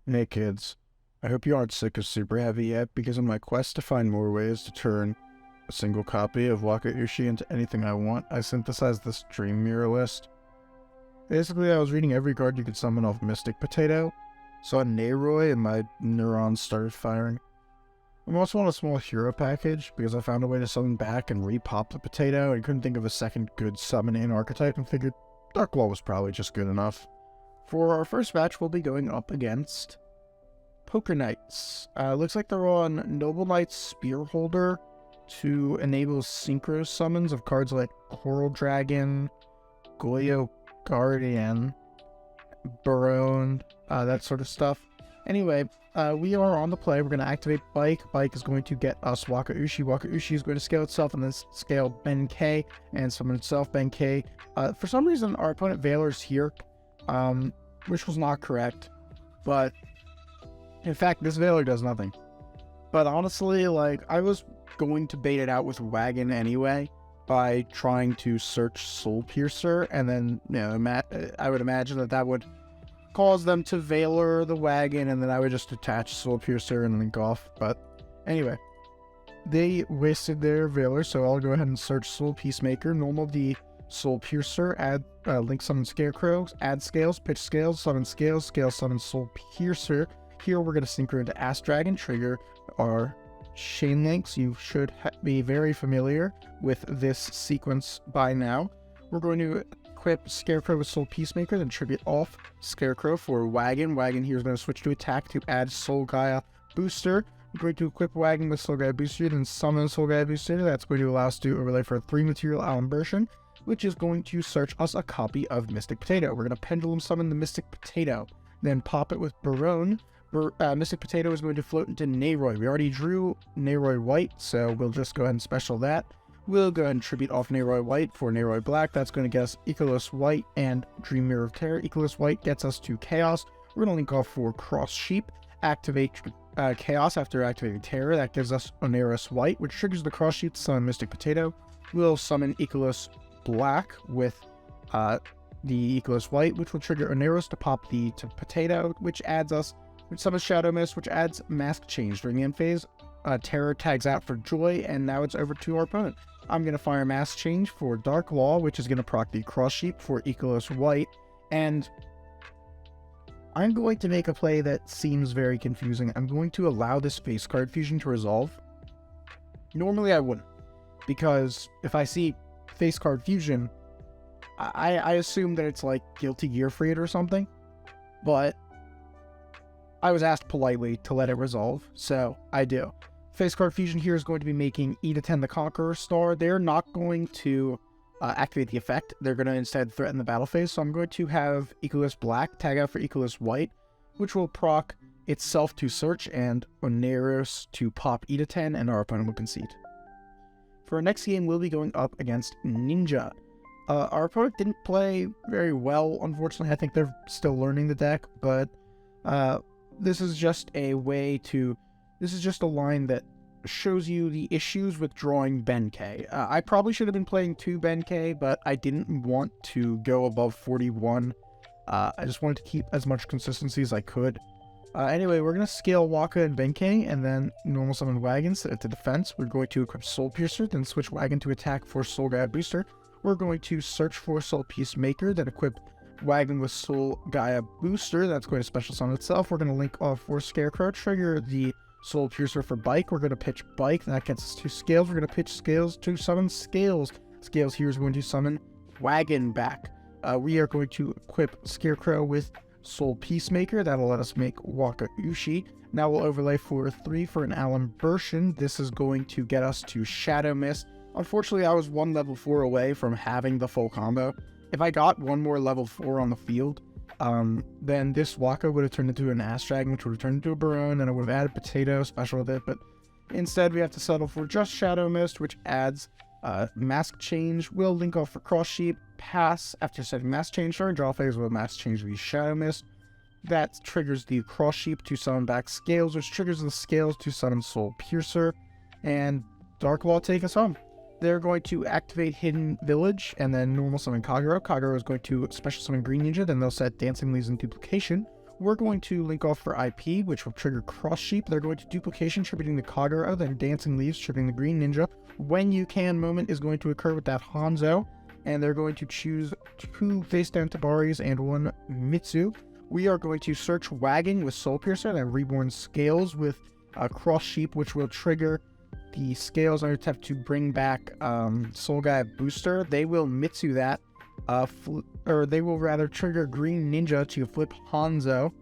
Hey kids, I hope you aren't sick of Super Heavy yet, because in my quest to find more ways to turn a single copy of Wakaushi into anything I want, I synthesized this dream mirror list. Basically, I was reading every card you could summon off Mystic Potato, saw Nayroy, and my neurons started firing. I'm also on a small hero package, because I found a way to summon back and re-pop the potato, and couldn't think of a second good summon in archetype, and figured Dark was probably just good enough. For our first match, we'll be going up against Poker Knights. Looks like they're on Noble Knight's Spear Holder to enable synchro summons of cards like Coral Dragon, Goyo Guardian, Barone, that sort of stuff. Anyway, we are on the play. We're going to activate Bike. Bike is going to get us Wakaushi. Wakaushi is going to scale itself and then scale Benkei and summon itself, Benkei. For some reason, our opponent Veiler's here, which was not correct, but in fact, this Veiler does nothing. But honestly, like, I was going to bait it out with Wagon anyway by trying to search Soul Piercer, and then, you know, I would imagine that would cause them to Veiler the Wagon, and then I would just attach Soul Piercer and link off. But anyway, they wasted their Veiler, so I'll go ahead and search Soul Peacemaker, normal the Soul Piercer, add link summon Scarecrow, add scales, pitch scales, summon scales, scale summon Soul Piercer. Here we're going to synchro into Ass Dragon, trigger our chain links. You should be very familiar with this sequence by now. We're going to equip Scarecrow with Soul Peacemaker, then tribute off Scarecrow for Wagon. Wagon here is going to switch to attack to add Soul Gaia Booster. We're going to equip Wagon with Soul Gaia Booster, then summon Soul Gaia Booster. That's going to allow us to overlay for a 3-material Alimbertion, which is going to search us a copy of Mystic Potato. We're going to Pendulum Summon the Mystic Potato, then pop it with Barone. Mystic Potato is going to float into Nayroy. We already drew Nayroy White, so we'll just go ahead and special that. We'll go ahead and tribute off Nayroy White for Nayroy Black. That's going to get us Icarus White and Dream Mirror of Terror. Icarus White gets us to Chaos. We're going to link off for Cross Sheep. Activate Chaos after activating Terror. That gives us Onerous White, which triggers the Cross Sheep to summon Mystic Potato. We'll summon Icarus Black with the Icarus White, which will trigger Onerous to pop the Potato, which summons Shadow Mist, which adds Mask Change during the end phase. Terror tags out for Joy, and now it's over to our opponent. I'm going to fire Mask Change for Dark Law, which is going to proc the Cross Sheep for Icarus White, and I'm going to make a play that seems very confusing. I'm going to allow this face card fusion to resolve. Normally I wouldn't, because if I see face card fusion, I assume that it's like Guilty Gear Freed or something, but I was asked politely to let it resolve, so I do. Face card fusion here is going to be making Eden the Conqueror star. They're not going to activate the effect. They're going to instead threaten the battle phase, so I'm going to have Icarus Black tag out for Icarus White, which will proc itself to search and Onerous to pop Eden, and our opponent will concede. For our next game, we'll be going up against Ninja. Our opponent didn't play very well, unfortunately. I think they're still learning the deck, but this is just a line that shows you the issues with drawing Benkei. I probably should have been playing 2 Benkei, but I didn't want to go above 41. I just wanted to keep as much consistency as I could. Anyway, we're going to scale Waka and Benkei, and then normal summon Wagon, set it to defense. We're going to equip Soul Piercer, then switch Wagon to attack for Soul Gaia Booster. We're going to search for Soul Peacemaker, then equip Wagon with Soul Gaia Booster. That's going to special summon itself. We're going to link off for Scarecrow, trigger the Soul Piercer for Bike. We're going to pitch Bike. That gets us 2 scales. We're going to pitch Scales to summon Scales. Scales here is going to summon Wagon back. We are going to equip Scarecrow with Soul Peacemaker. That'll let us make Wakaushi. Now we'll overlay for 3 for an Alimbertion. This is going to get us to Shadow Mist. Unfortunately, I was 1 level 4 away from having the full combo. If I got 1 more level 4 on the field, then this Waka would have turned into an Ass Dragon, which would have turned into a Barone, and I would have added Potato special with it, but instead we have to settle for just Shadow Mist, which adds Mask Change. We'll link off for Cross Sheep, pass after setting Mask Change. During draw phase, we'll Mask Change the Shadow Mist. That triggers the Cross Sheep to summon back Scales, which triggers the Scales to summon Soul Piercer, and Dark Law take us home. They're going to activate Hidden Village and then normal summon Kagero. Kagero is going to special summon Green Ninja, then they'll set Dancing Leaves in Duplication. We're going to link off for IP, which will trigger Cross Sheep. They're going to duplication, tributing the Kagura, then Dancing Leaves, tributing the Green Ninja. When you can moment is going to occur with that Hanzo, and they're going to choose 2 face down Tabaris and 1 Mitsu. We are going to search Wagon with Soul Piercer, then Reborn Scales with Cross Sheep, which will trigger the Scales on your tap to bring back Soul Gaia Booster. They will Mitsu that. They will rather trigger Green Ninja to flip Hanzo.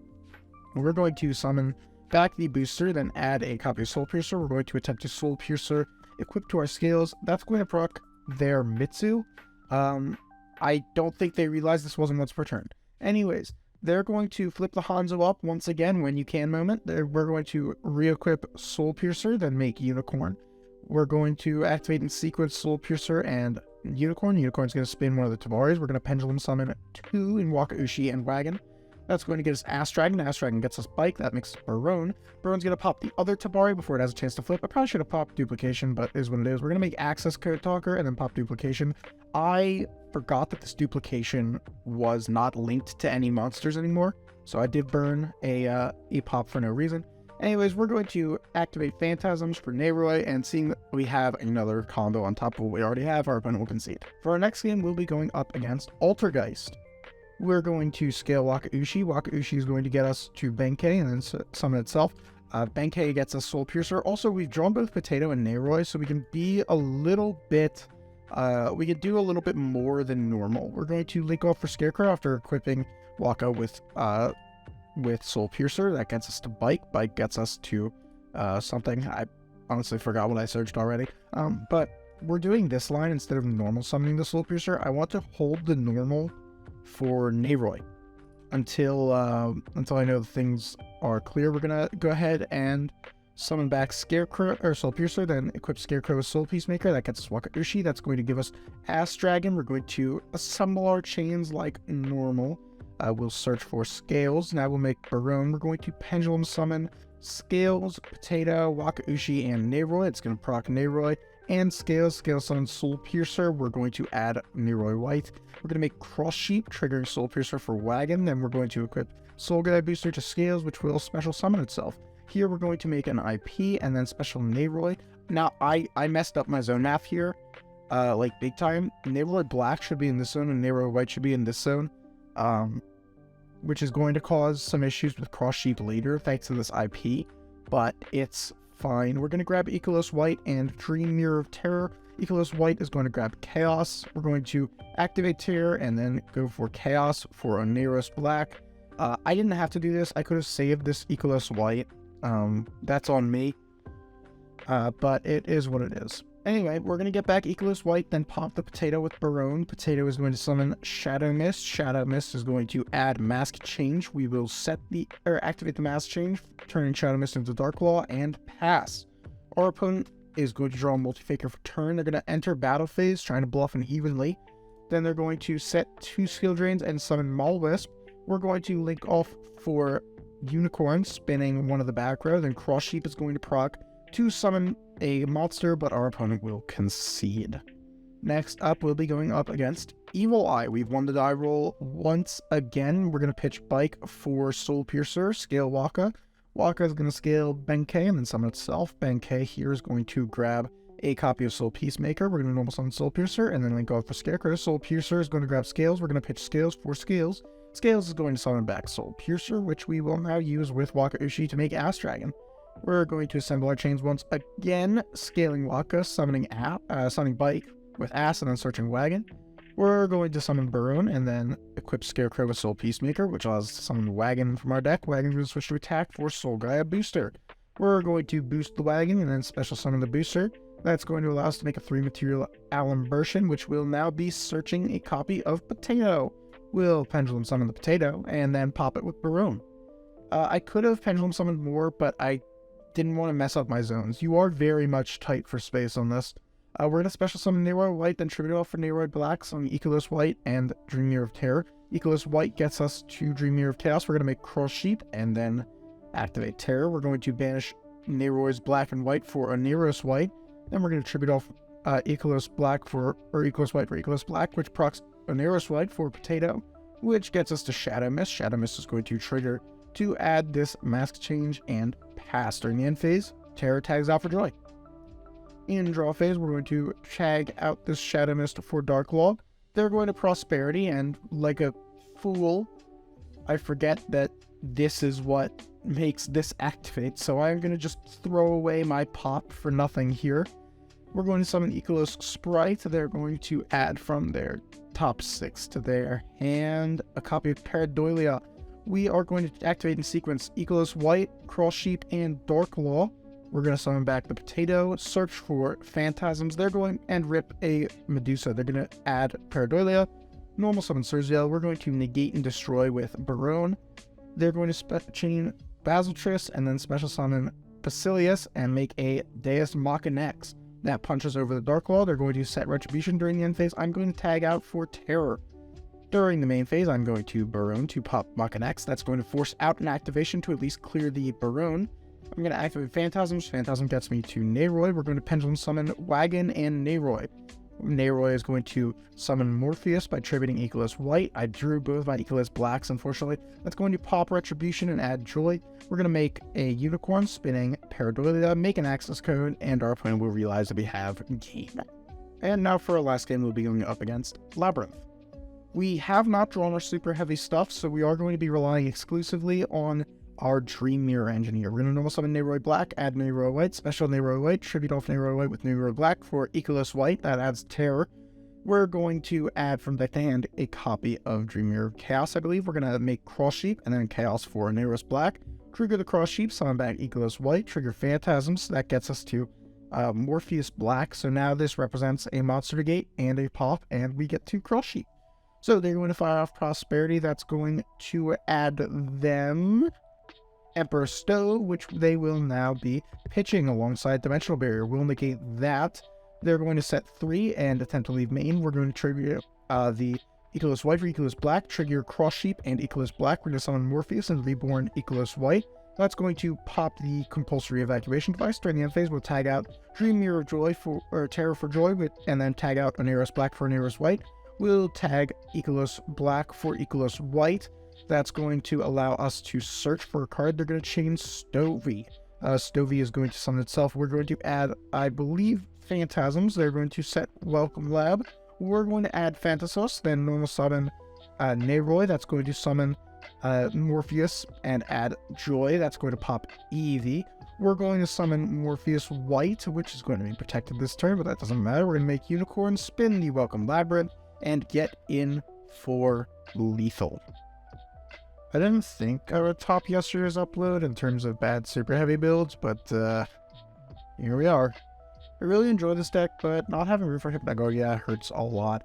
We're going to summon back the booster, then add a copy of Soul Piercer. We're going to attempt to Soul Piercer equip to our Scales. That's going to proc their Mitsu. I don't think they realized this wasn't once per turn. Anyways, they're going to flip the Hanzo up once again when you can moment. We're going to re-equip Soul Piercer, then make Unicorn. We're going to activate in sequence Soul Piercer and Unicorn. Unicorn's going to spin one of the Tabaris. We're going to Pendulum Summon 2 in Wakaushi and Wagon. That's going to get us Ass Dragon. Ass Dragon gets us Bike. That makes Barone. Barone's going to pop the other Tabari before it has a chance to flip. I probably should have popped Duplication, but is what it is. We're going to make Access Code Talker and then pop Duplication. I forgot that this Duplication was not linked to any monsters anymore, so I did burn a pop for no reason. Anyways, we're going to activate Phantasms for Neroy, and seeing that we have another combo on top of what we already have, our opponent will concede. For our next game, we'll be going up against Poltergeist. We're going to scale Wakaushi. Wakaushi is going to get us to Benkei and then summon itself. Benkei gets us Soul Piercer. Also, we've drawn both Potato and Neroy, so we can be a little bit... we could do a little bit more than normal. We're going to link off for Scarecrow after equipping Waka with Soul Piercer. That gets us to Bike. Bike gets us to something. I honestly forgot what I searched already. But we're doing this line instead of normal summoning the Soul Piercer. I want to hold the normal for Neroy until I know things are clear. We're gonna go ahead and summon back Scarecrow or Soul Piercer, then equip Scarecrow with Soul Peacemaker. That gets us Wakaushi. That's going to give us Ass Dragon. We're going to assemble our chains like normal. We'll search for Scales. Now we'll make Barone. We're going to Pendulum Summon Scales, Potato, Wakaushi, and Neroy. It's going to proc Neroy and Scales. Scales summon Soul Piercer. We're going to add Neroy White. We're going to make Cross Sheep, triggering Soul Piercer for Wagon. Then we're going to equip Soul Gaia Booster to Scales, which will special summon itself. Here we're going to make an IP and then special Neroy. Now, I messed up my zone math here, like big time. Neroy Black should be in this zone and Neroy White should be in this zone. Which is going to cause some issues with Cross Sheep later thanks to this IP, but it's fine. We're going to grab Ecolos White and Dream Mirror of Terror. Ecolos White is going to grab Chaos. We're going to activate Terror and then go for Chaos for Oneros Black. I didn't have to do this. I could have saved this Ecolos White. That's on me, but it is what it is. Anyway, we're going to get back Ecolos White, then pop the Potato with Barone. Potato is going to summon Shadow Mist. Shadow Mist is going to add Mask Change. We will activate the Mask Change, turning Shadow Mist into Dark Claw, and pass. Our opponent is going to draw a Multi-Faker for turn. They're going to enter Battle Phase, trying to bluff unevenly. Then they're going to set 2 skill drains and summon Maulwisp. We're going to link off for Unicorn, spinning one of the back row. Then Cross Sheep is going to proc to summon a monster, but our opponent will concede. Next up, we'll be going up against Evil Eye. We've won the die roll once again. We're going to pitch Bike for Soul Piercer, scale Waka. Waka is going to scale Benkei and then summon itself. Benkei here is going to grab a copy of Soul Peacemaker. We're going to normal summon Soul Piercer and then link off for Scarecrow. Soul Piercer is going to grab Scales. We're going to pitch Scales for Scales. Scales is going to summon back Soul Piercer, which we will now use with Wakaushi to make Ass Dragon. We're going to assemble our chains once again, scaling Waka, summoning Bike with Ass, and then searching Wagon. We're going to summon Barone, and then equip Scarecrow with Soul Peacemaker, which allows us to summon Wagon from our deck. Wagon's going to switch to attack for Soul Gaia Booster. We're going to boost the Wagon, and then special summon the Booster. That's going to allow us to make a 3-material Alimbertion, which will now be searching a copy of Potato. We'll Pendulum Summon the Potato, and then pop it with Barone. I could have Pendulum Summoned more, but I didn't want to mess up my zones. You are very much tight for space on this. We're going to special summon Neroy White, then tribute off for Neroy Black, summon Ecolos White and Dream Mirror of Terror. Ecolos White gets us to Dream Mirror of Chaos. We're going to make Cross Sheep and then activate Terror. We're going to banish Neroy's Black and White for Oneros White. Then we're going to tribute off Ecolos White for Ecolos Black, which procs Oneros White for Potato, which gets us to Shadow Mist. Shadow Mist is going to trigger to add this Mask Change and Pass. During the end phase, Terror tags out for Joy. In draw phase, we're going to tag out this Shadow Mist for Dark Law. They're going to Prosperity, and like a fool, I forget that this is what makes this activate, so I'm going to just throw away my pop for nothing here. We're going to summon Ecolos Sprite. They're going to add from their top 6 to their hand a copy of Pareidolia. We are going to activate in sequence Ecolos White, Cross Sheep, and Dark Law. We're going to summon back the Potato, search for Phantasms. They're going and rip a Medusa. They're going to add Pareidolia. Normal summon Surziel. We're going to negate and destroy with Barone. They're going to chain Basiltris and then special summon Basilius and make a Deus Machinax. That punches over the Dark Law. They're going to set Retribution during the end phase. I'm going to tag out for Terror. During the main phase, I'm going to Barone to pop Machinax. That's going to force out an activation to at least clear the Barone. I'm going to activate Phantasms. Phantasm gets me to Nayroy. We're going to Pendulum Summon Wagon and Nayroy. Nayroy is going to summon Morpheus by tributing Ecolos White. I drew both my Ecolos Blacks, unfortunately. That's going to pop Retribution and add Joy. We're going to make a Unicorn spinning Pareidolia, make an Access Code, and our opponent will realize that we have game. And now for our last game, we'll be going up against Labyrinth. We have not drawn our super heavy stuff, so we are going to be relying exclusively on our Dream Mirror engine here. We're going to normal summon Nayroy Black, add Nayroy White, special Nayroy White, tribute off Nayroy White with Nayroy Black for Ecolos White. That adds Terror. We're going to add from deck to hand a copy of Dream Mirror Chaos, I believe. We're going to make Cross Sheep and then Chaos for Nayros Black. Trigger the Cross Sheep, summon back Ecolos White, trigger Phantasms. That gets us to Morpheus Black. So now this represents a Monster Negate and a pop, and we get 2 Cross Sheep. So they're going to fire off Prosperity. That's going to add them Emperor Stowe, which they will now be pitching alongside Dimensional Barrier. We'll negate that. They're going to set 3 and attempt to leave main. We're going to trigger the Ecolos White for Ecolos Black, trigger Cross Sheep and Ecolos Black. We're going to summon Morpheus and Reborn Ecolos White. That's going to pop the compulsory evacuation device. During the end phase, we'll tag out Dream Mirror Joy or Terror for Joy, and then tag out Oneros Black for Oneros White. We'll tag Ecolos Black for Ecolos White. That's going to allow us to search for a card. They're going to chain Stovey. Stovey is going to summon itself. We're going to add, I believe, Phantasms. They're going to set Welcome Lab. We're going to add Phantasos, then normal summon Nayroy. That's going to summon Morpheus and add Joy. That's going to pop Eevee. We're going to summon Morpheus White, which is going to be protected this turn, but that doesn't matter. We're going to make Unicorn, spin the Welcome Labyrinth, and get in for lethal. I didn't think I would top yesterday's upload in terms of bad super heavy builds, but here we are. I really enjoy this deck, but not having room for Hypnagogia hurts a lot.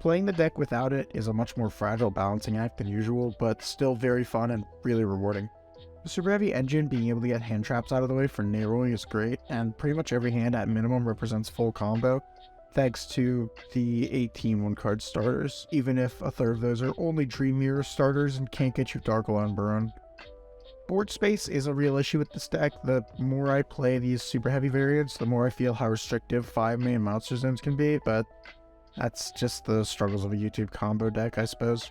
Playing the deck without it is a much more fragile balancing act than usual, but still very fun and really rewarding. The super heavy engine being able to get hand traps out of the way for Nayroy is great, and pretty much every hand at minimum represents full combo, thanks to the 18 one-card starters, even if a third of those are only Dream Mirror starters and can't get you Dark Law and Burn. Board space is a real issue with this deck. The more I play these super heavy variants, the more I feel how restrictive 5-main monster zones can be, but that's just the struggles of a YouTube combo deck, I suppose.